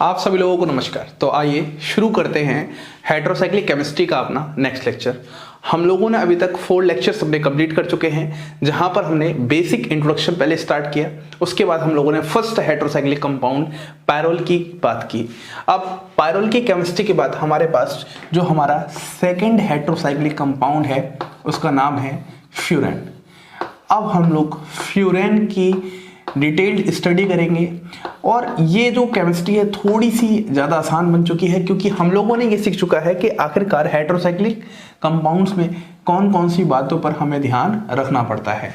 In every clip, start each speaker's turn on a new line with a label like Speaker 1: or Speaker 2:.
Speaker 1: आप सभी लोगों को नमस्कार। तो आइए शुरू करते हैं हेटेरोसाइक्लिक केमिस्ट्री का अपना नेक्स्ट लेक्चर। हम लोगों ने अभी तक 4 लेक्चर्स अपने कंप्लीट कर चुके हैं, जहां पर हमने बेसिक इंट्रोडक्शन पहले स्टार्ट किया। उसके बाद हम लोगों ने फर्स्ट हेटेरोसाइक्लिक कंपाउंड पायरोल की बात की। अब पायरोल की केमिस्ट्री के बाद हमारे पास जो हमारा सेकेंड हेटेरोसाइक्लिक कंपाउंड है उसका नाम है फ्यूरेन। अब हम लोग फ्यूरेन की डिटेल्ड स्टडी करेंगे और ये जो केमिस्ट्री है थोड़ी सी ज़्यादा आसान बन चुकी है, क्योंकि हम लोगों ने ये सीख चुका है कि आखिरकार हेटेरोसाइक्लिक कंपाउंड्स में कौन कौन सी बातों पर हमें ध्यान रखना पड़ता है।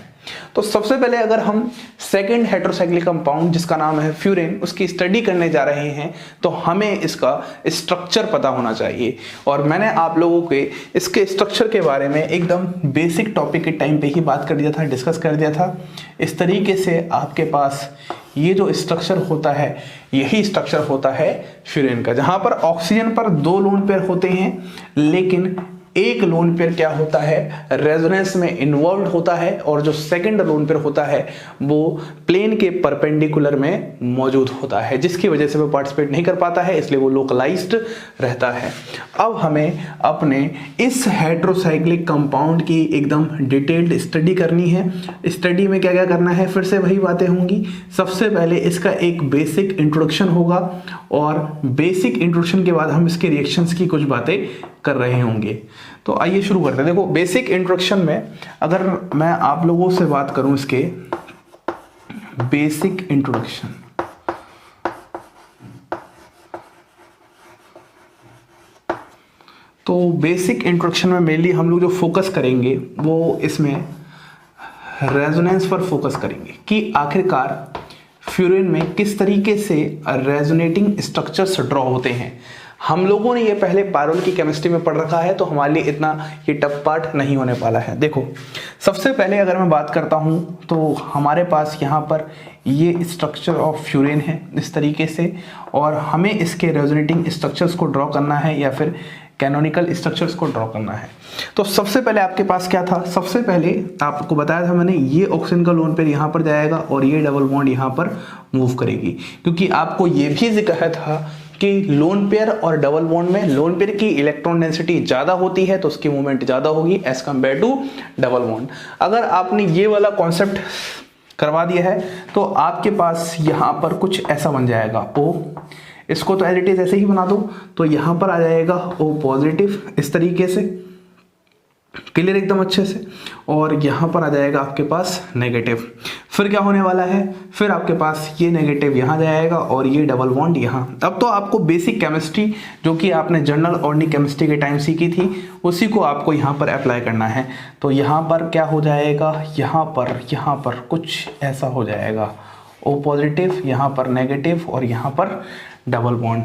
Speaker 1: तो सबसे पहले अगर हम सेकेंड हेटेरोसाइक्लिक कंपाउंड जिसका नाम है फ्यूरेन उसकी स्टडी करने जा रहे हैं तो हमें इसका स्ट्रक्चर पता होना चाहिए। और मैंने आप लोगों के इसके स्ट्रक्चर के बारे में एकदम बेसिक टॉपिक के टाइम पे ही बात कर दिया था, डिस्कस कर दिया था। इस तरीके से आपके पास ये जो स्ट्रक्चर होता है यही स्ट्रक्चर होता है फ्यूरेन का, जहां पर ऑक्सीजन पर 2 लोन पेयर होते हैं, लेकिन एक लोन पेयर क्या होता है, रेजोनेंस में इन्वॉल्व होता है, और जो सेकंड लोन पेयर होता है वो प्लेन के परपेंडिकुलर में मौजूद होता है, जिसकी वजह से वो पार्टिसिपेट नहीं कर पाता है, इसलिए वो लोकलाइज्ड रहता है। अब हमें अपने इस हेटेरोसाइक्लिक कंपाउंड की एकदम डिटेल्ड स्टडी करनी है। स्टडी में क्या क्या करना है, फिर से वही बातें होंगी। सबसे पहले इसका एक बेसिक इंट्रोडक्शन होगा और बेसिक इंट्रोडक्शन के बाद हम इसके रिएक्शंस की कुछ बातें कर रहे होंगे। तो आइए शुरू करते हैं। देखो, बेसिक इंट्रोडक्शन में अगर मैं आप लोगों से बात करूं इसके बेसिक इंट्रोडक्शन, तो बेसिक इंट्रोडक्शन में मेनली हम लोग जो फोकस करेंगे वो इसमें रेजोनेंस पर फोकस करेंगे कि आखिरकार फ्यूरेन में किस तरीके से रेजोनेटिंग स्ट्रक्चर्स ड्रॉ होते हैं। हम लोगों ने ये पहले पायरोल की केमिस्ट्री में पढ़ रखा है, तो हमारे लिए इतना ये टफ पार्ट नहीं होने वाला है। देखो, सबसे पहले अगर मैं बात करता हूँ तो हमारे पास यहाँ पर ये स्ट्रक्चर ऑफ फ्यूरेन है इस तरीके से, और हमें इसके रेजोनेटिंग स्ट्रक्चर्स को ड्रॉ करना है या फिर कैनोनिकल स्ट्रक्चर्स को ड्रॉ करना है। तो सबसे पहले आपके पास क्या था, सबसे पहले आपको बताया था मैंने, ये ऑक्सीजन का लोन पेयर यहाँ पर जाएगा और ये डबल बॉन्ड यहाँ पर मूव करेगी, क्योंकि आपको ये भी जिक्र था कि लोन पेयर और डबल बॉन्ड में लोन पेयर की इलेक्ट्रॉन डेंसिटी ज़्यादा होती है तो उसकी मूवमेंट ज़्यादा होगी as compare to double bond. अगर आपने ये वाला कॉन्सेप्ट करवा दिया है तो आपके पास यहाँ पर कुछ ऐसा बन जाएगा O, इसको तो एज इट इज ऐसे ही बना दो, तो यहाँ पर आ जाएगा O पॉजिटिव इस तरीके से, क्लियर एकदम अच्छे से, और यहाँ पर आ जाएगा आपके पास नेगेटिव। फिर क्या होने वाला है, फिर आपके पास ये नेगेटिव यहाँ जाएगा और ये डबल बॉन्ड यहाँ। अब तो आपको बेसिक केमिस्ट्री जो कि आपने जनरल ऑर्गेनिक केमिस्ट्री के टाइम सीखी थी उसी को आपको यहाँ पर अप्लाई करना है। तो यहाँ पर क्या हो जाएगा, यहाँ पर कुछ ऐसा हो जाएगा, O पॉजिटिव, यहाँ पर नेगेटिव और यहाँ पर डबल बॉन्ड।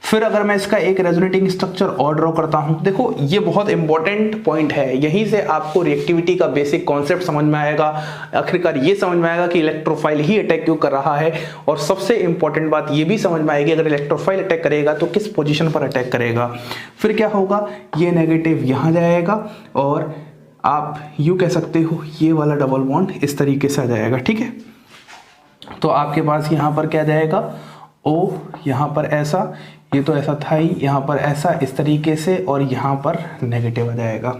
Speaker 1: फिर अगर मैं इसका एक रेजोनेटिंग स्ट्रक्चर और ड्रॉ करता हूं, देखो ये बहुत इंपॉर्टेंट पॉइंट है, यहीं से आपको रिएक्टिविटी का बेसिक कॉन्सेप्ट समझ में आएगा। आखिरकार ये समझ में आएगा कि इलेक्ट्रोफाइल ही अटैक क्यों कर रहा है, और सबसे इंपॉर्टेंट बात ये भी समझ में आएगी अगर इलेक्ट्रोफाइल अटैक करेगा तो किस पोजिशन पर अटैक करेगा। फिर क्या होगा, ये नेगेटिव यहाँ जाएगा और आप यूँ कह सकते हो ये वाला डबल बॉन्ड इस तरीके से आ जाएगा, ठीक है। तो आपके पास यहाँ पर क्या जाएगा, O यहाँ पर ऐसा, ये तो ऐसा था ही, यहाँ पर ऐसा इस तरीके से, और यहाँ पर नेगेटिव आ जाएगा।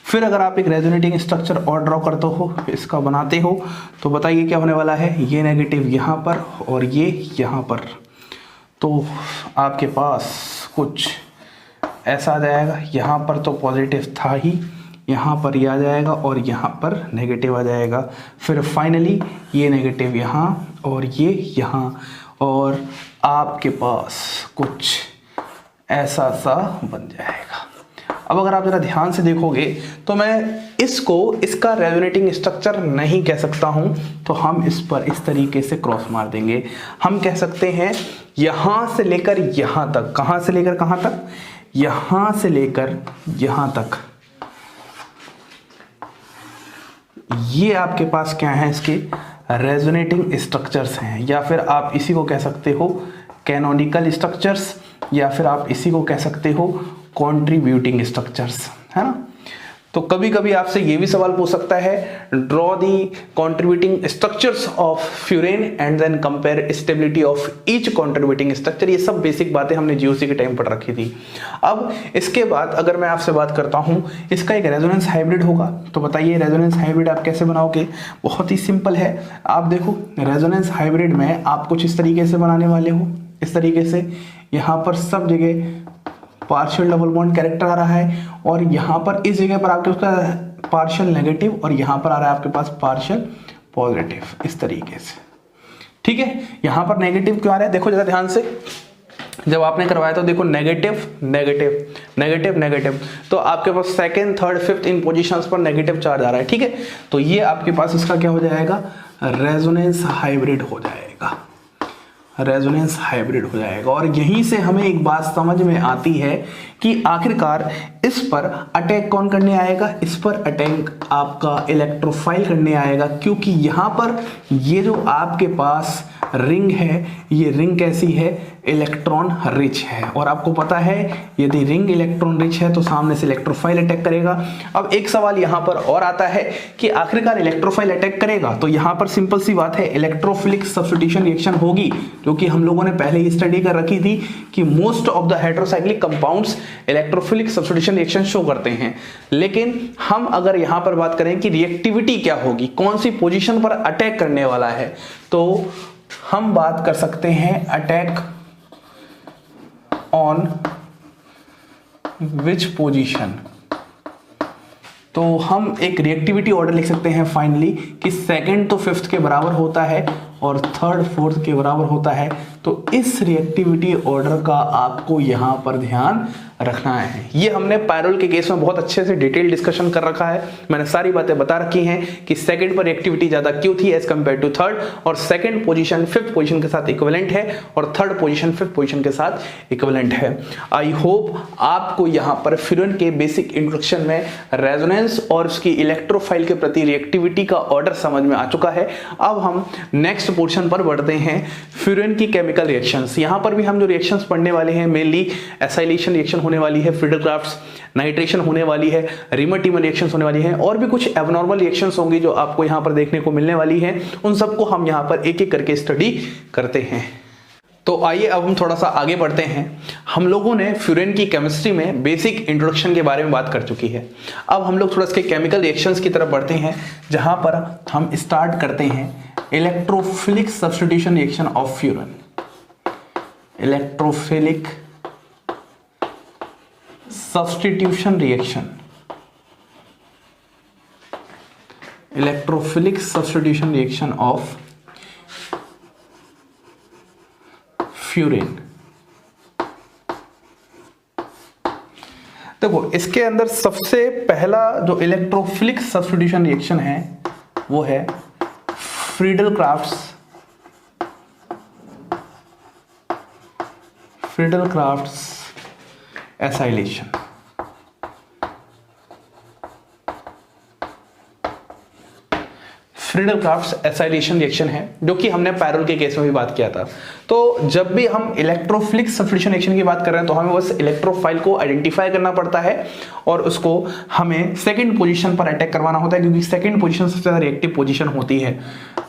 Speaker 1: फिर अगर आप एक रेजोनेटिंग स्ट्रक्चर और ड्रॉ करते हो, इसका बनाते हो, तो बताइए क्या होने वाला है, ये नेगेटिव यहाँ पर और ये यहाँ पर, तो आपके पास कुछ ऐसा आ जाएगा। यहाँ पर तो पॉजिटिव था ही, यहाँ पर ये आ जाएगा और यहाँ पर नेगेटिव आ जाएगा। फिर फाइनली ये नेगेटिव यहाँ और ये यहाँ, और आपके पास कुछ ऐसा सा बन जाएगा। अब अगर आप जरा ध्यान से देखोगे तो मैं इसको इसका रेजोनेटिंग स्ट्रक्चर नहीं कह सकता हूं, तो हम इस पर इस तरीके से क्रॉस मार देंगे। हम कह सकते हैं यहां से लेकर यहां तक, कहां से लेकर कहां तक, यहां से लेकर यहां तक, ये आपके पास क्या है, इसके रेजोनेटिंग स्ट्रक्चर्स हैं, या फिर आप इसी को कह सकते हो कैनोनिकल स्ट्रक्चर्स, या फिर आप इसी को कह सकते हो कंट्रीब्यूटिंग स्ट्रक्चर्स, है ना। तो कभी कभी आपसे ये भी सवाल पूछ सकता है, draw the contributing structures of furan and then compare stability of each contributing structure. ये सब बेसिक बातें हमने जीओसी के टाइम पर रखी थी। अब इसके बाद अगर मैं आपसे बात करता हूं, इसका एक रेजोनेंस हाइब्रिड होगा, तो बताइए रेजोनेंस हाइब्रिड आप कैसे बनाओगे? बहुत ही सिंपल है। आप देखो रेजोनेंस हाइब्रिड में आप कुछ इस तरीके से बनाने वाले हो, इस तरीके से यहाँ पर सब जगह पार्शियल डबल बॉन्ड कैरेक्टर आ रहा है, और यहाँ पर इस जगह पर आपके उसका पार्शियल नेगेटिव और यहाँ पर आ रहा है आपके पास पार्शियल पॉजिटिव, इस तरीके से। ठीक है, यहाँ पर नेगेटिव क्यों आ रहा है? देखो जरा ध्यान से, जब आपने करवाया तो देखो नेगेटिव नेगेटिव नेगेटिव नेगेटिव, तो आपके पास सेकंड थर्ड फिफ्थ इन पोजीशंस पर नेगेटिव चार्ज आ रहा है। ठीक है, तो ये आपके पास इसका क्या हो जाएगा? रेजोनेंस हाइब्रिड हो जाएगा, रेजोनेंस हाइब्रिड हो जाएगा। और यहीं से हमें एक बात समझ में आती है कि आखिरकार इस पर अटैक कौन करने आएगा? इस पर अटैक आपका इलेक्ट्रोफाइल करने आएगा, क्योंकि यहाँ पर ये जो आपके पास रिंग है, ये रिंग कैसी है? इलेक्ट्रॉन रिच है, और आपको पता है यदि रिंग इलेक्ट्रॉन रिच है तो सामने से इलेक्ट्रोफाइल अटैक करेगा। अब एक सवाल यहाँ पर और आता है कि आखिरकार इलेक्ट्रोफाइल अटैक करेगा, तो यहाँ पर सिंपल सी बात है, इलेक्ट्रोफिलिक सब्स्टिट्यूशन रिएक्शन होगी, जो कि हम लोगों ने पहले ही स्टडी कर रखी थी कि most of the heterocyclic compounds electrophilic substitution reaction show करते हैं। लेकिन हम अगर यहाँ पर बात करें कि रिएक्टिविटी क्या होगी, कौन सी पोजीशन पर अटैक करने वाला है, तो हम बात कर सकते हैं अटैक ऑन विच पोजीशन। तो हम एक रिएक्टिविटी ऑर्डर लिख सकते हैं फाइनली कि सेकंड तो फिफ्थ के बराबर होता है और थर्ड फोर्थ के बराबर होता है। तो इस रिएक्टिविटी ऑर्डर का आपको यहां पर ध्यान रखना है। ये हमने पायरोल के केस में बहुत अच्छे से डिटेल डिस्कशन कर रखा है, मैंने सारी बातें बता रखी हैं कि सेकंड पर रिएक्टिविटी ज्यादा क्यों थी एज कंपेयर टू थर्ड, और सेकंड पोजीशन फिफ्थ पोजीशन के साथ इक्विवेलेंट है और थर्ड पोजीशन फिफ्थ पोजीशन के साथ इक्विवेलेंट है। आई होप आपको यहां पर फ्यूरेन के बेसिक इंट्रोडक्शन में रेजोनेंस और उसकी इलेक्ट्रोफाइल के प्रति रिएक्टिविटी का ऑर्डर समझ में आ चुका है। अब हम नेक्स्ट पोर्शन पर बढ़ते हैं, फ्यूरेन की केमिकल रिएक्शंस। यहां पर भी हम जो रिएक्शंस पढ़ने वाले हैं, मेनली एसाइलेशन रिएक्शन होने वाली है, फ्रीडल-क्राफ्ट्स नाइट्रेशन होने वाली है, रीमर-टीमर रिएक्शंस होने वाली हैं, और भी कुछ एबनॉर्मल रिएक्शंस होंगी जो आपको यहां पर देखने को मिलने वाली हैं। उन सबको हम यहां पर एक एक करके स्टडी करते हैं। तो आइए अब हम थोड़ा सा आगे बढ़ते हैं। हम लोगों ने फ्यूरेन की केमिस्ट्री में बेसिक इंट्रोडक्शन के बारे में बात कर चुकी है। अब हम लोग थोड़ा इसके केमिकल रिएक्शंस की तरफ बढ़ते हैं, जहां पर हम स्टार्ट करते हैं electrophilic substitution reaction of furan. Electrophilic substitution reaction, electrophilic substitution reaction of furan. देखो इसके अंदर सबसे पहला जो इलेक्ट्रोफिलिक सब्स्टिट्यूशन रिएक्शन है वो है Friedel-crafts acylation. Friedel-crafts acylation reaction है, जो कि हमने पायरोल के केस में भी बात किया था। तो जब भी हम इलेक्ट्रोफिलिक सब्स्टिट्यूशन रिएक्शन की बात कर रहे हैं तो हमें बस इलेक्ट्रोफाइल को आइडेंटिफाई करना पड़ता है और उसको हमें सेकंड पोजीशन पर अटैक करवाना होता है, क्योंकि सेकंड पोजीशन सबसे ज्यादा रिएक्टिव पोजीशन होती है।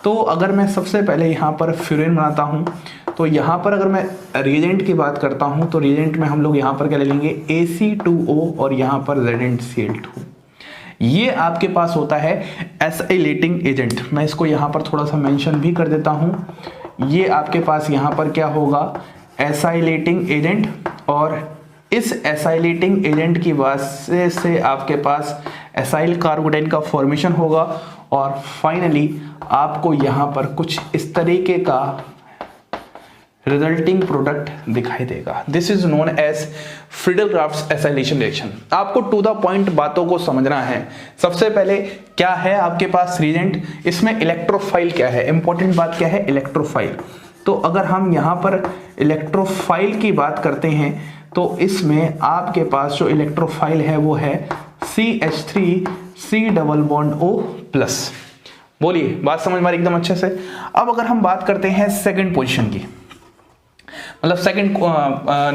Speaker 1: तो अगर मैं सबसे पहले यहाँ पर फ्यूरेन बनाता हूँ, तो यहाँ पर अगर मैं रिएजेंट की बात करता हूँ तो रिएजेंट में हम लोग यहाँ पर क्या ले लेंगे, AC2O और यहाँ पर ZnCl2। ये आपके पास होता है एसाइलेटिंग एजेंट। मैं इसको यहाँ पर थोड़ा सा मेंशन भी कर देता हूँ। ये आपके पास यहाँ पर क्या होगा, एसाइलेटिंग एजेंट, और इस एसाइलेटिंग एजेंट की वजह से आपके पास एसाइल कार्बोडाइन का फॉर्मेशन होगा, और फाइनली आपको यहाँ पर कुछ इस तरीके का रिजल्टिंग प्रोडक्ट दिखाई देगा। This is known as Friedel Crafts acylation reaction. आपको टू द पॉइंट बातों को समझना है। सबसे पहले क्या है आपके पास रिएजेंट, इसमें इलेक्ट्रोफाइल क्या है, इंपॉर्टेंट बात क्या है, इलेक्ट्रोफाइल। तो अगर हम यहाँ पर इलेक्ट्रोफाइल की बात करते हैं तो इसमें आपके पास जो इलेक्ट्रोफाइल है वो है CH3C++O+। बोलिए बात समझ में आ रही एकदम अच्छे से। अब अगर हम बात करते हैं सेकंड पोजीशन की, मतलब सेकंड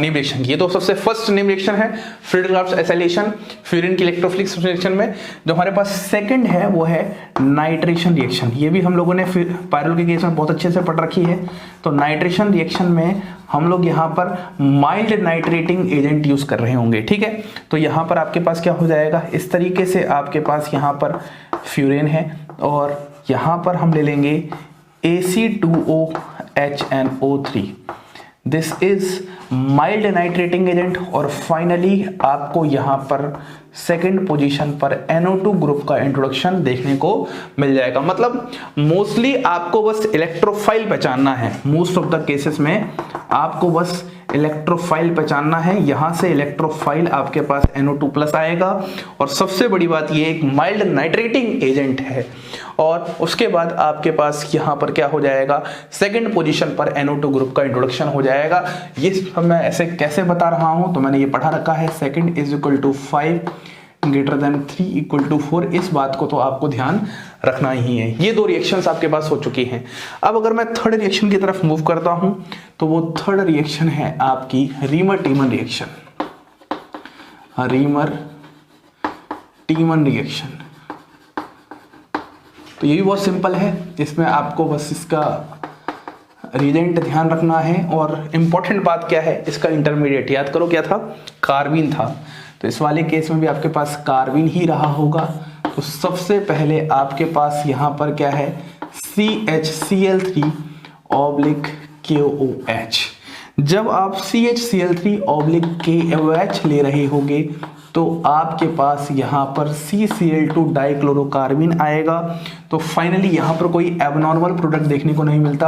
Speaker 1: नेम रिएक्शन की। तो सबसे फर्स्ट नेम रिएक्शन है फ्रीडल-क्राफ्ट एसिलेशन फ्यूरिन की इलेक्ट्रोफिलिक सब्स्टिट्यूशन में। जो हमारे पास सेकंड है वो है नाइट्रेशन रिएक्शन। ये भी हम लोगों ने पायरोल के केस में बहुत अच्छे से पढ़ रखी है। तो नाइट्रेशन रिएक्शन में हम लोग यहाँ पर माइल्ड नाइट्रेटिंग एजेंट यूज कर रहे होंगे, ठीक है। तो यहाँ पर आपके पास क्या हो जाएगा, इस तरीके से आपके पास यहाँ पर फ्यूरेन है और यहाँ पर हम ले लेंगे AC2OHNO3। This is mild nitrating agent. और फाइनली आपको यहाँ पर सेकंड पोजीशन पर NO2 ग्रुप का इंट्रोडक्शन देखने को मिल जाएगा। मतलब मोस्टली आपको बस इलेक्ट्रोफाइल पहचानना है, मोस्ट ऑफ द केसेस में आपको बस इलेक्ट्रोफाइल पहचानना है। यहां से इलेक्ट्रोफाइल आपके पास NO2+ आएगा और सबसे बड़ी बात ये एक माइल्ड नाइट्रेटिंग एजेंट है। और उसके बाद आपके पास यहाँ पर क्या हो जाएगा, सेकंड पोजीशन पर NO2 ग्रुप का इंट्रोडक्शन हो जाएगा। ये मैं ऐसे कैसे बता रहा हूं, तो मैंने ये पढ़ा रखा है, second is equal to 5 greater than 3 equal to 4। इस बात को तो आपको ध्यान रखना ही है। ये दो रिएक्शंस आपके पास हो चुकी हैं। अब अगर मैं थर्ड रिएक्शन की तरफ मूव करता हूं तो वो थर्ड रिएक्शन है आपकी रीमर-टीमन रिएक्शन। रीमर-टीमन रिएक्शन तो ये भी बहुत सिंपल है। इसमें आपको बस इसका रिजेंट ध्यान रखना है। और इंपॉर्टेंट बात क्या है, इसका इंटरमीडिएट याद करो क्या था, कार्बीन था। तो इस वाले केस में भी आपके पास कार्बीन ही रहा होगा। तो सबसे पहले आपके पास यहाँ पर क्या है, CHCl3/KOH। जब आप CHCl3/KOH ले रहे होगे तो आपके पास यहाँ पर CCl2 डाइक्लोरोकार्बिन आएगा। तो फाइनली यहाँ पर कोई एबनॉर्मल प्रोडक्ट देखने को नहीं मिलता,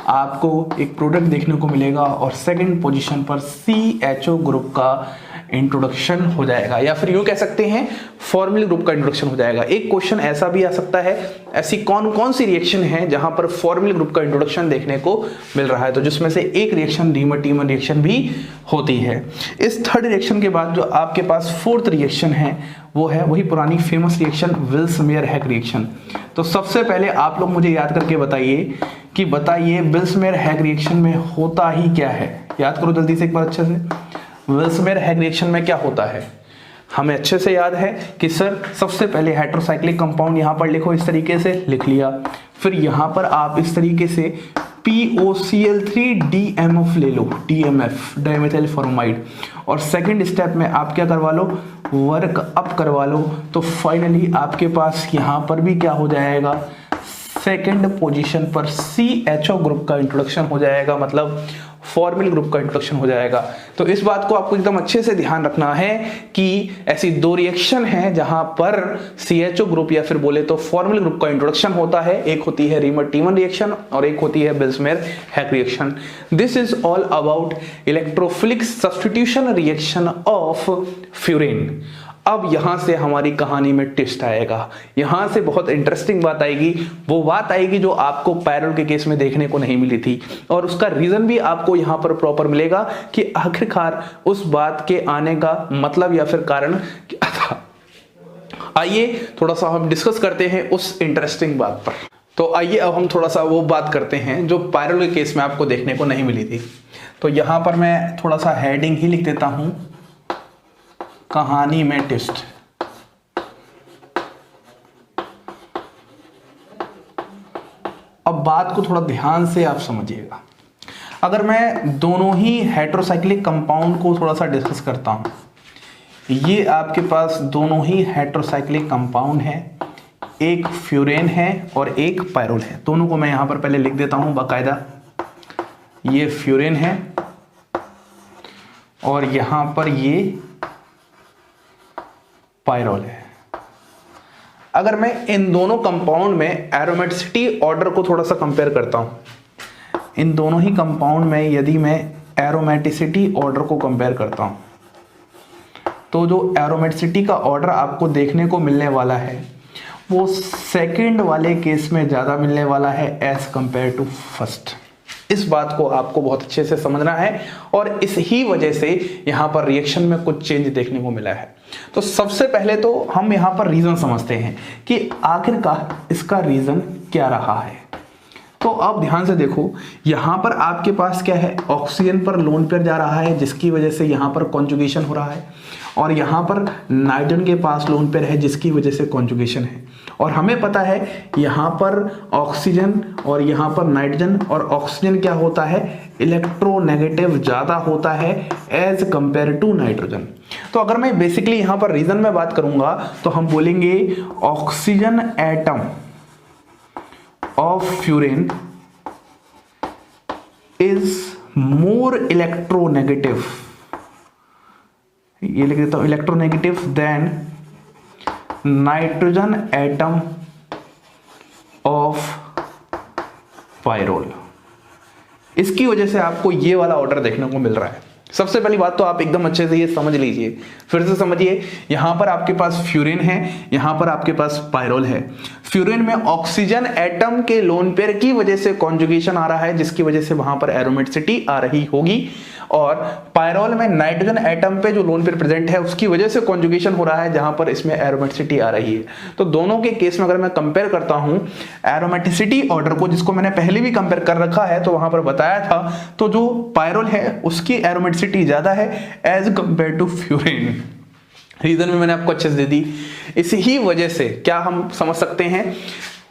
Speaker 1: आपको एक प्रोडक्ट देखने को मिलेगा और सेकंड पोजीशन पर CHO ग्रुप का इंट्रोडक्शन हो जाएगा, या फिर यूं कह सकते हैं फॉर्मल ग्रुप का इंट्रोडक्शन हो जाएगा। एक क्वेश्चन ऐसा भी आ सकता है, ऐसी कौन कौन सी रिएक्शन है जहां पर फॉर्मल ग्रुप का इंट्रोडक्शन देखने को मिल रहा है, तो जिसमें से एक रिएक्शन रीमर-टीमन रिएक्शन भी होती है। इस थर्ड रिएक्शन के बाद जो आपके पास फोर्थ रिएक्शन है वो है वही पुरानी फेमस रिएक्शन विल्स-मेयर-हैक रिएक्शन। तो सबसे पहले आप लोग मुझे याद करके बताइए विल्स-मेयर-हैक रिएक्शन में होता ही क्या है। याद करो जल्दी से एक बार अच्छे से, विल्स-मेयर-हैक रिएक्शन में क्या होता है। हमें अच्छे से याद है कि सर सबसे पहले हाइड्रोसाइक्लिक कंपाउंड यहाँ पर लिखो, इस तरीके से लिख लिया। फिर यहाँ पर आप इस तरीके से POCl3DMF ले लो, DMF डाइमेथिल फॉर्माइड। और सेकंड स्टेप में आप क्या करवा लो, वर्क अप करवा लो। तो फाइनली आपके पास यहाँ पर भी क्या हो जाएगा, सेकंड पोजीशन पर CHO ग्रुप का इंट्रोडक्शन हो जाएगा, मतलब फॉर्मल ग्रुप का इंट्रोडक्शन हो जाएगा। तो इस बात को आपको एकदम अच्छे से ध्यान रखना है कि ऐसी दो रिएक्शन हैं जहां पर CHO ग्रुप या फिर बोले तो फॉर्मल ग्रुप का इंट्रोडक्शन होता है। एक होती है रीमर-टीमन रिएक्शन और एक होती है Wills-mayor-hack reaction. This is all about electrophilic substitution reaction of furan. अब यहां से हमारी कहानी में ट्विस्ट आएगा, यहां से बहुत इंटरेस्टिंग बात आएगी। वो बात आएगी जो आपको पायरोल के केस में देखने को नहीं मिली थी, और उसका रीजन भी आपको यहां पर प्रॉपर मिलेगा कि आखिरकार उस बात के आने का मतलब या फिर कारण क्या था। आइए थोड़ा सा हम डिस्कस करते हैं उस इंटरेस्टिंग बात पर। तो आइए अब हम थोड़ा सा वो बात करते हैं जो पायरोल के केस में आपको देखने को नहीं मिली थी। तो यहां पर मैं थोड़ा सा हेडिंग ही लिख देता हूं, कहानी में ट्विस्ट। अब बात को थोड़ा ध्यान से आप समझिएगा। अगर मैं दोनों ही हेटेरोसाइक्लिक कंपाउंड को थोड़ा सा डिस्कस करता हूं, ये आपके पास दोनों ही हेटेरोसाइक्लिक कंपाउंड है, एक फ्यूरेन है और एक पायरोल है। दोनों को मैं यहां पर पहले लिख देता हूं बाकायदा। ये फ्यूरेन है और यहां पर ये पायरोल है। अगर मैं इन दोनों कंपाउंड में एरोमेटिसिटी ऑर्डर को थोड़ा सा कंपेयर करता हूं, इन दोनों ही कंपाउंड में यदि मैं एरोमेटिसिटी ऑर्डर को कंपेयर करता हूं, तो जो एरोमेटिसिटी का ऑर्डर आपको देखने को मिलने वाला है वो सेकंड वाले केस में ज्यादा मिलने वाला है एज कंपेयर टू फर्स्ट। इस बात को आपको बहुत अच्छे से समझना है और इस ही वजह से यहां पर रिएक्शन में कुछ चेंज देखने को मिला है। तो सबसे पहले तो हम यहां पर रीजन समझते हैं कि आखिरकार इसका रीजन क्या रहा है। तो तो अब ध्यान से देखो, यहां पर आपके पास क्या है, ऑक्सीजन पर लोन पेयर जा रहा है जिसकी वजह से यहां पर कॉन्जुगेशन हो रहा है, और यहां पर नाइट्रोजन के पास लोन पेयर है जिसकी वजह से कॉन्जुगेशन है। और हमें पता है यहां पर ऑक्सीजन और यहां पर नाइट्रोजन, और ऑक्सीजन क्या होता है, इलेक्ट्रोनेगेटिव ज्यादा होता है एज कंपेयर टू नाइट्रोजन। तो अगर मैं बेसिकली यहां पर रीजन में बात करूंगा तो हम बोलेंगे oxygen atom of furan is more electronegative, ये लिख देता हूं, electronegative than nitrogen atom of pyrrole. इसकी वजह से आपको ये वाला ऑर्डर देखने को मिल रहा है। सबसे पहली बात तो आप एकदम अच्छे से ये समझ लीजिए, फिर से समझिए, यहां पर आपके पास फ्यूरेन है, यहां पर आपके पास पायरोल है। फ्यूरेन में ऑक्सीजन एटम के लोन पेयर की वजह से कॉन्जुगेशन आ रहा है जिसकी वजह से वहां पर एरोमेटिसिटी आ रही होगी, और पायरोल में नाइट्रोजन एटम पे जो लोन पेयर प्रेजेंट है उसकी वजह से कॉन्जुगेशन हो रहा है जहां पर इसमें एरोमेटिसिटी आ रही है। तो दोनों के केस में अगर मैं कंपेयर करता हूं एरोमेटिसिटी ऑर्डर को, जिसको मैंने पहले भी कंपेयर कर रखा है तो वहां पर बताया था, तो जो पायरोल है उसकी एरोमेटिसिटी ज्यादा है as compare to furan. Reason भी मैंने आपको अच्छे से दे दी। इसी ही वजह से क्या हम समझ सकते हैं,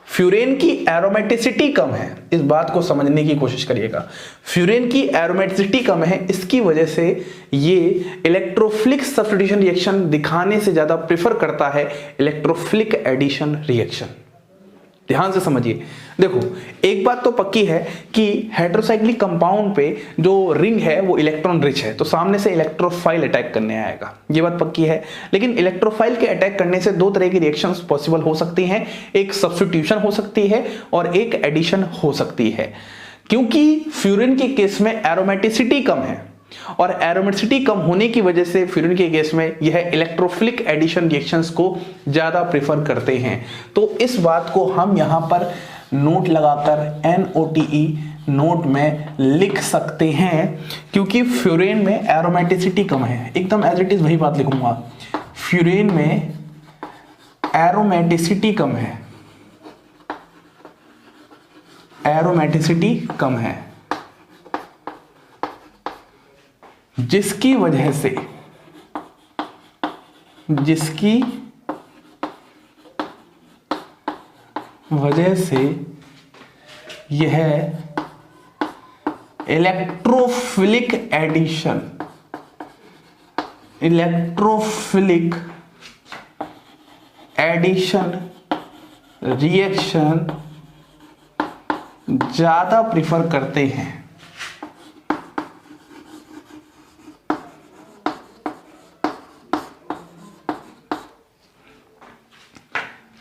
Speaker 1: फ्यूरेन की एरोमेटिसिटी कम है, इस बात को समझने की कोशिश करिएगा। फ्यूरेन की एरोमेटिसिटी कम है, इसकी वजह से ये इलेक्ट्रोफिलिक सब्स्टिट्यूशन रिएक्शन दिखाने से ज्यादा प्रेफर करता है इलेक्ट्रोफिलिक एडिशन रिएक्शन। ध्यान से समझिए, देखो एक बात तो पक्की है कि हेटेरोसाइक्लिक कंपाउंड पे जो रिंग है वो इलेक्ट्रॉन रिच है, तो सामने से इलेक्ट्रोफाइल अटैक करने आएगा, ये बात पक्की है। लेकिन इलेक्ट्रोफाइल के अटैक करने से दो तरह की रिएक्शंस पॉसिबल हो सकती हैं, एक सब्स्टिट्यूशन हो सकती है और एक एडिशन हो सकती है। क्योंकि फ्यूरेन के केस में एरोमेटिसिटी कम है, और एरोमेटिसिटी कम होने की वजह से फ्यूरेन के केस में यह इलेक्ट्रोफिलिक एडिशन रिएक्शंस को ज्यादा प्रेफर करते हैं। तो इस बात को हम यहां पर नोट लगाकर NOTE नोट में लिख सकते हैं, क्योंकि फ्यूरेन में एरोमेटिसिटी कम है। एकदम एज इट इज वही बात लिखूंगा, फ्यूरेन में एरोमेटिसिटी कम है, एरोमेटिसिटी कम है, जिसकी वजह से यह इलेक्ट्रोफिलिक एडिशन रिएक्शन ज्यादा प्रिफर करते हैं।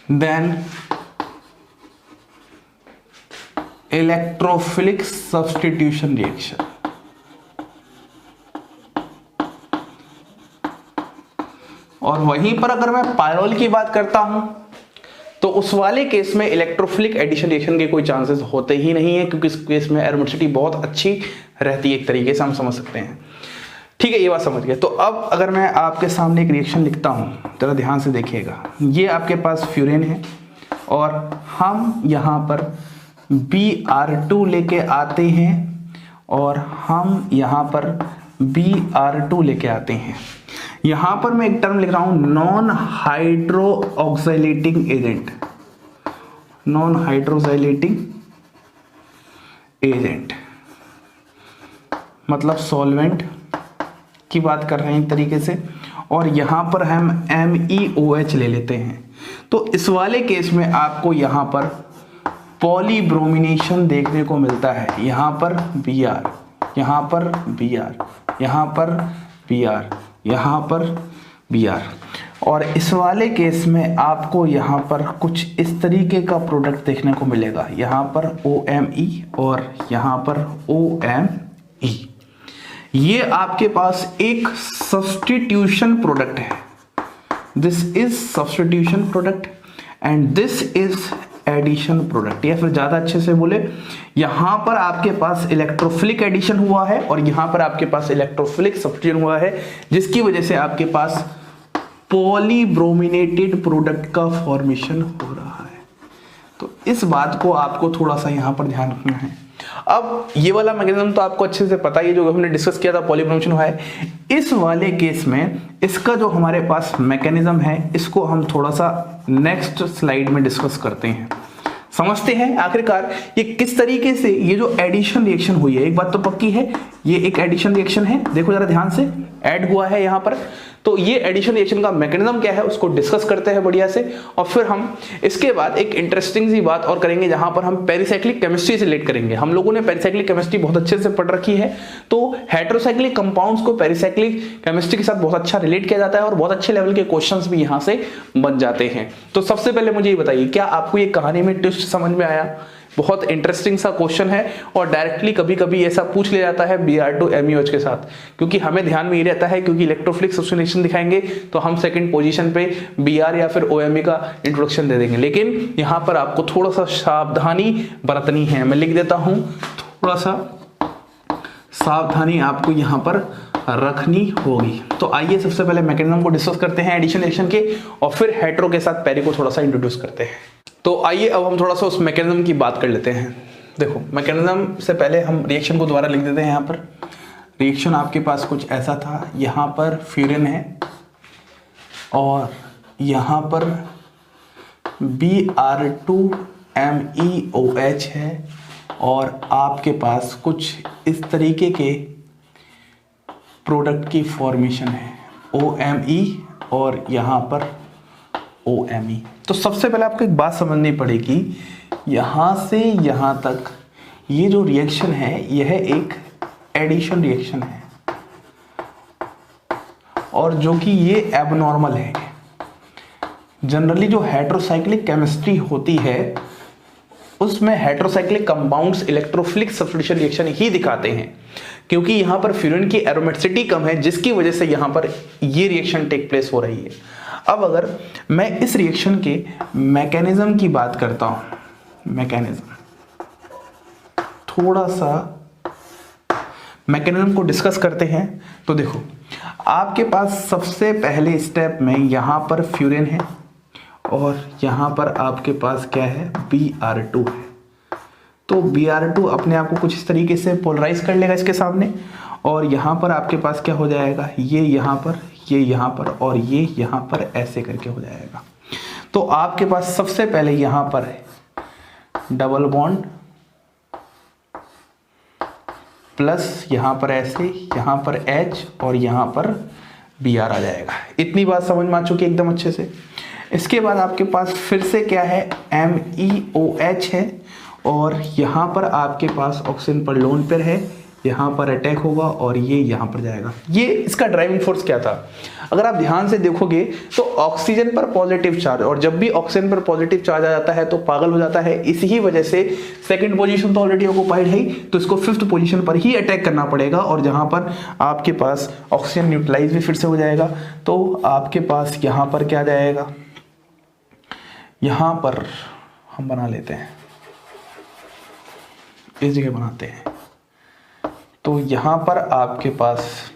Speaker 1: Then electrophilic substitution reaction. और वहीं पर अगर मैं पायरोल की बात करता हूं तो उस वाले केस में इलेक्ट्रोफिलिक एडिशन रिएक्शन के कोई चांसेस होते ही नहीं है, क्योंकि इस केस में एरोमेटिसिटी बहुत अच्छी रहती है, एक तरीके से हम समझ सकते हैं। ठीक है, ये बात समझ गए। तो अब अगर मैं आपके सामने एक रिएक्शन लिखता हूं, जरा ध्यान से देखिएगा, ये आपके पास फ्यूरेन है और हम यहां पर Br2 लेके आते हैं, और हम यहां पर Br2 लेके आते हैं। यहां पर मैं एक टर्म लिख रहा हूं, नॉन हाइड्रोक्साइलेटिंग एजेंट, नॉन हाइड्रोक्साइलेटिंग एजेंट मतलब सॉल्वेंट की बात कर रहे हैं एक तरीके से, और यहां पर हम MeOH ले लेते हैं। तो इस वाले केस में आपको यहां पर पॉलीब्रोमिनेशन देखने को मिलता है, यहां पर Br, यहां पर Br, यहां पर Br, यहां पर Br, और इस वाले केस में आपको यहां पर कुछ इस तरीके का प्रोडक्ट देखने को मिलेगा, यहां पर OMe और यहां पर OMe। ये आपके पास एक सब्स्टिट्यूशन प्रोडक्ट है, this is substitution product and this is addition product, या फिर ज्यादा अच्छे से बोले, यहां पर आपके पास इलेक्ट्रोफिलिक एडिशन हुआ है और यहां पर आपके पास इलेक्ट्रोफिलिक सब्स्टिट्यूशन हुआ है, जिसकी वजह से आपके पास पॉलीब्रोमिनेटेड प्रोडक्ट का फॉर्मेशन हो रहा है। तो इस बात को आपको थोड़ा सा यहाँ पर ध्यान रखना है। अब ये वाला मैकेनिज्म तो आपको अच्छे से पता ही है, जो हमने डिस्कस किया था पॉलीब्रोमिशन हुआ है। इस वाले केस में इसका जो हमारे पास मैकेनिज्म है इसको हम थोड़ा सा नेक्स्ट स्लाइड में डिस्कस करते हैं, समझते हैं आखिरकार ये किस तरीके से ये जो एडिशन रिएक्शन हुई है। एक बात तो पक्की है, ये एक एडिशन रिएक्शन है, देखो जरा ध्यान से, ऐड हुआ है यहाँ पर। तो ये एडिशन रिएक्शन का मैकेनिज्म क्या है उसको डिस्कस करते हैं बढ़िया से, और फिर हम इसके बाद एक इंटरेस्टिंग सी बात और करेंगे जहां पर हम पेरिसाइक्लिक केमिस्ट्री से रिलेट करेंगे। हम लोगों ने पेरिसाइक्लिक केमिस्ट्री बहुत अच्छे से पढ़ रखी है, तो हेटेरोसाइक्लिक कंपाउंड्स को पेरिसाइक्लिक केमिस्ट्री के साथ बहुत अच्छा रिलेट किया जाता है और बहुत अच्छे लेवल के क्वेश्चंस भी यहां से बन जाते हैं। तो सबसे पहले मुझे ये बताइए, क्या आपको ये कहानी में ट्विस्ट समझ में आया? बहुत इंटरेस्टिंग सा क्वेश्चन है और डायरेक्टली कभी कभी ऐसा पूछ लिया जाता है Br2 MeOH के साथ, क्योंकि हमें ध्यान में ये रहता है क्योंकि इलेक्ट्रोफिलिक सब्स्टिट्यूशन दिखाएंगे तो हम सेकंड पोजीशन पे Br या फिर OMe का इंट्रोडक्शन दे देंगे। लेकिन यहाँ पर आपको थोड़ा सा सावधानी बरतनी है, मैं लिख देता हूँ, थोड़ा सा सावधानी आपको यहाँ पर रखनी होगी। तो आइए सबसे पहले मैकेनिज्म को डिस्कस करते हैं एडिशन रिएक्शन के, और फिर हेटेरो के साथ पेरी को थोड़ा सा इंट्रोड्यूस करते हैं। तो आइए अब हम थोड़ा सा उस मैकेनिज्म की बात कर लेते हैं। देखो मैकेनिज्म से पहले हम रिएक्शन को दोबारा लिख देते हैं। यहाँ पर रिएक्शन आपके पास कुछ ऐसा था, यहाँ पर फ्यूरिन है और यहाँ पर Br2MeOH है, और आपके पास कुछ इस तरीके के प्रोडक्ट की फॉर्मेशन है OMe और यहाँ पर OMe। तो सबसे पहले आपको एक बात समझनी पड़ेगी, यहाँ से यहाँ तक ये जो रिएक्शन है यह एक एडिशन रिएक्शन है, और जो कि ये एबनॉर्मल है। जनरली जो हेटेरोसाइक्लिक केमिस्ट्री होती है उसमें heterocyclic compounds electrophilic substitution reaction ही दिखाते हैं, क्योंकि यहाँ पर फ्यूरिन की एरोमेटिसिटी कम है जिसकी वजह से यहाँ पर ये रिएक्शन टेक प्लेस हो रही है। अब अगर मैं इस रिएक्शन के मैकेनिज्म की बात करता हूँ, मैकेनिज्म थोड़ा सा मैकेनिज्म को डिस्कस करते हैं। तो देखो आपके पास सबसे पहले स्टेप में यहाँ पर फ्यूरिन है और यहाँ पर आपके पास क्या है, Br2 है। तो Br2 अपने आप को कुछ इस तरीके से पोलराइज कर लेगा इसके सामने, और यहाँ पर आपके पास क्या हो जाएगा, ये यहाँ पर, ये यहाँ पर और ये यहाँ पर ऐसे करके हो जाएगा। तो आपके पास सबसे पहले यहाँ पर है डबल बॉन्ड प्लस यहाँ पर ऐसे, यहाँ पर H और यहाँ पर Br आ जाएगा। इतनी बात समझ में आ चुकी है एकदम अच्छे से। इसके बाद आपके पास फिर से क्या है, MeOH है, और यहाँ पर आपके पास ऑक्सीजन पर लोन पेयर है, यहाँ पर अटैक होगा और ये यहाँ पर जाएगा। ये इसका ड्राइविंग फोर्स क्या था, अगर आप ध्यान से देखोगे तो ऑक्सीजन पर पॉजिटिव चार्ज, और जब भी ऑक्सीजन पर पॉजिटिव चार्ज आ जाता है तो पागल हो जाता है। इसी वजह से सेकंड पोजीशन तो ऑलरेडी ऑक्युपाइड है, तो इसको फिफ्थ पोजीशन पर ही अटैक करना पड़ेगा, और जहाँ पर आपके पास ऑक्सीजन न्यूट्रलाइज भी फिर से हो जाएगा। तो आपके पास यहाँ पर क्या जाएगा, यहाँ पर हम बना लेते हैं, इस जगह बनाते हैं। तो यहाँ पर आपके पास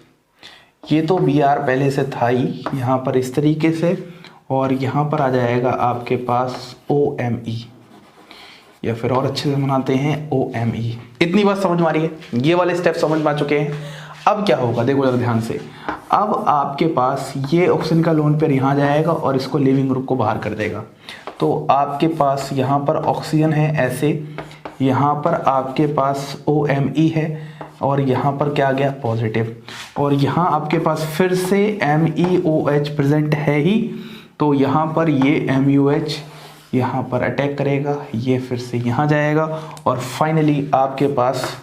Speaker 1: ये तो Br पहले से था ही यहाँ पर इस तरीके से, और यहाँ पर आ जाएगा आपके पास OMe, या फिर और अच्छे से बनाते हैं OMe। इतनी बात समझ में आ रही है, ये वाले स्टेप समझ में आ चुके हैं। अब क्या होगा देखो जरा ध्यान से, अब आपके पास ये ऑक्सीजन का लोन पेयर यहाँ जाएगा और इसको लिविंग ग्रुप को बाहर कर देगा। तो आपके पास यहाँ पर ऑक्सीजन है ऐसे, यहाँ पर आपके पास OMe है, और यहाँ पर क्या आ गया, पॉजिटिव, और यहाँ आपके पास फिर से MeOH प्रेजेंट है ही, तो यहाँ पर ये MeOH यहाँ पर अटैक करेगा, ये फिर से यहाँ जाएगा, और फाइनली आपके पास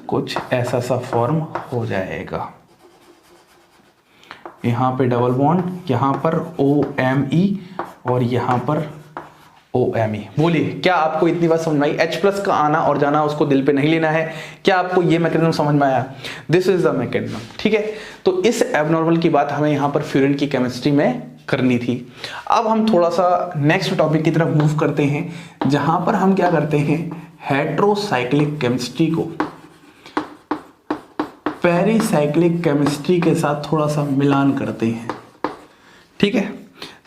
Speaker 1: कुछ ऐसा सा फॉर्म हो जाएगा। यहाँ पे डबल बॉन्ड, यहाँ पर OMe और यहाँ पर OMe। बोलिए क्या आपको इतनी बात समझ में आई? H+ का आना और जाना उसको दिल पे नहीं लेना है। क्या आपको ये मैकेनिज्म समझ में आया? दिस इज द मैकेनिज्म, ठीक है। तो इस एबनॉर्मल की बात हमें यहाँ पर फ्यूरिन की केमिस्ट्री में करनी थी। अब हम थोड़ा सा नेक्स्ट टॉपिक की तरफ मूव करते हैं, जहां पर हम क्या करते हैं, हेटेरोसाइक्लिक केमिस्ट्री को पेरिसाइक्लिक केमिस्ट्री के साथ थोड़ा सा मिलान करते हैं, ठीक है।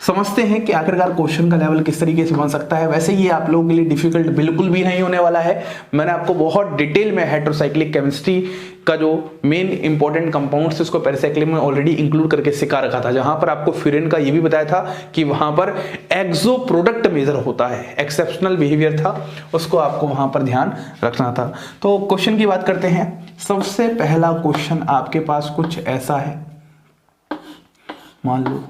Speaker 1: समझते हैं कि आखिरकार क्वेश्चन का लेवल किस तरीके से बन सकता है। वैसे ये आप लोगों के लिए डिफिकल्ट बिल्कुल भी नहीं होने वाला है। मैंने आपको बहुत डिटेल में हेटेरोसाइक्लिक केमिस्ट्री का जो मेन इंपॉर्टेंट कंपाउंड्स उसको पेरिसाइक्लिक में ऑलरेडी इंक्लूड करके सिखा रखा था, जहां पर आपको फ्यूरेन का ये भी बताया था कि वहां पर एक्सो प्रोडक्ट मेजर होता है, एक्सेप्शनल बिहेवियर था, उसको आपको वहां पर ध्यान रखना था। तो क्वेश्चन की बात करते हैं। सबसे पहला क्वेश्चन आपके पास कुछ ऐसा है, मान लो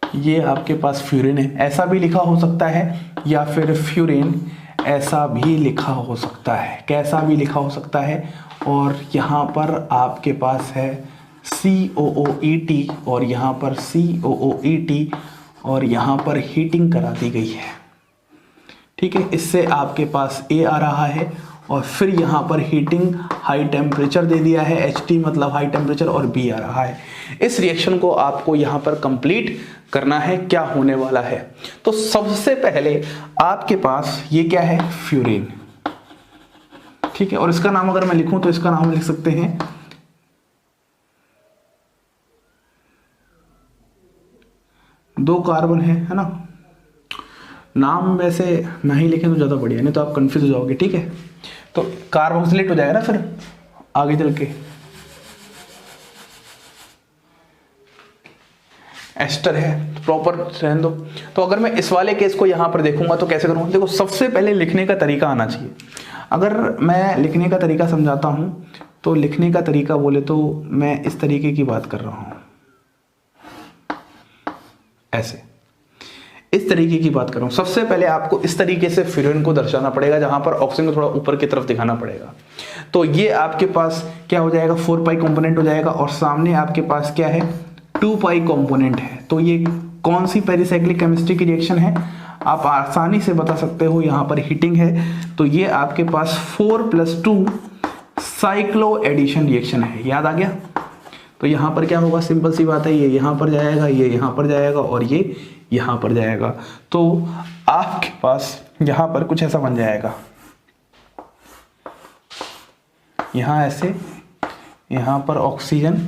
Speaker 1: ये आपके पास फ्यूरेन है, ऐसा भी लिखा हो सकता है, या फिर फ्यूरेन ऐसा भी लिखा हो सकता है, कैसा भी लिखा हो सकता है। और यहाँ पर आपके पास है COOET और यहाँ पर COOET और यहाँ पर हीटिंग करा दी गई है, ठीक है। इससे आपके पास A आ रहा है और फिर यहाँ पर हीटिंग हाई टेम्परेचर दे दिया है, HT मतलब हाई टेम्परेचर, और B आ रहा है। इस रिएक्शन को आपको यहाँ पर कंप्लीट करना है, क्या होने वाला है। तो सबसे पहले आपके पास ये क्या है, फ्यूरेन, ठीक है। और इसका नाम अगर मैं लिखूं तो इसका नाम लिख सकते हैं दो कार्बन है ना। नाम वैसे नहीं लिखें तो ज्यादा बढ़िया, नहीं तो आप कंफ्यूज हो जाओगे, ठीक है। तो कार्बोक्सिलेट हो जाएगा ना फिर आगे चल के, एस्टर है, प्रॉपर रहने दो। तो अगर मैं इस वाले केस को यहां पर देखूंगा तो कैसे करूंगा, देखो सबसे पहले लिखने का तरीका आना चाहिए। अगर मैं लिखने का तरीका समझाता हूं तो लिखने का तरीका बोले तो मैं इस तरीके की बात कर रहा हूं, ऐसे इस तरीके की बात कर रहा हूं। सबसे पहले आपको इस तरीके से फ्यूरेन को दर्शाना पड़ेगा, जहां पर ऑक्सीजन को थोड़ा ऊपर की तरफ दिखाना पड़ेगा। तो ये आपके पास क्या हो जाएगा, 4 पाई कंपोनेंट हो जाएगा, और सामने आपके पास क्या है, 2 पाई कंपोनेंट है। तो ये कौन सी पेरिसाइक्लिक केमिस्ट्री की रिएक्शन है, आप आसानी से बता सकते हो, यहाँ पर हीटिंग है। तो ये आपके पास 4+2 साइक्लो एडिशन रिएक्शन है, याद आ गया। तो यहाँ पर क्या होगा, सिंपल सी बात है, ये यहाँ पर जाएगा, ये यहाँ पर जाएगा और ये यहाँ पर जाएगा। तो आपके पास यहाँ पर कुछ ऐसा बन जाएगा, यहाँ ऐसे, यहाँ पर ऑक्सीजन,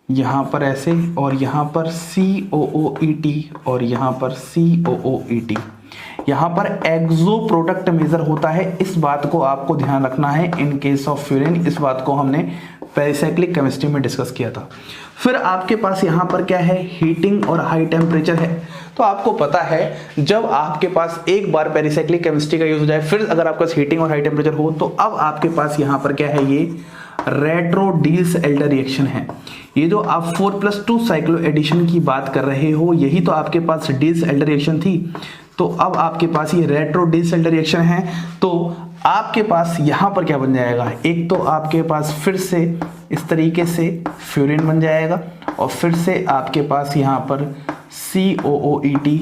Speaker 1: यहाँ पर ऐसे, और यहाँ पर COOET और यहाँ पर COOET। यहाँ पर एक्सो प्रोडक्ट मेजर होता है, इस बात को आपको ध्यान रखना है इन केस ऑफ फ्यूरेन। इस बात को हमने पेरिसाइक्लिक केमिस्ट्री में डिस्कस किया था। फिर आपके पास यहाँ पर क्या है, हीटिंग और हाई टेम्परेचर है। तो आपको पता है जब आपके पास एक बार पेरिसाइक्लिक केमिस्ट्री का यूज हो जाए, फिर अगर आपके पास हीटिंग और हाई टेम्परेचर हो, तो अब आपके पास यहाँ पर क्या है, ये रेट्रो-डिल्स-एल्डर रिएक्शन है। ये जो आप 4+2 साइक्लो एडिशन की बात कर रहे हो, यही तो आपके पास डिल्स-एल्डर रिएक्शन थी। तो अब आपके पास ये रेट्रो-डिल्स-एल्डर रिएक्शन है। तो आपके पास यहाँ पर क्या बन जाएगा, एक तो आपके पास फिर से इस तरीके से फ्यूरेन बन जाएगा, और फिर से आपके पास यहाँ पर COOET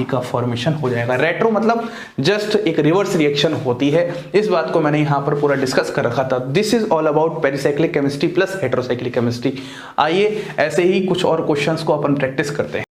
Speaker 1: का फॉर्मेशन हो जाएगा। रेट्रो मतलब जस्ट एक रिवर्स रिएक्शन होती है, इस बात को मैंने यहाँ पर पूरा डिस्कस कर रखा था। This is all about pericyclic chemistry plus heterocyclic chemistry. आइए ऐसे ही कुछ और क्वेश्चंस को अपन प्रैक्टिस करते हैं।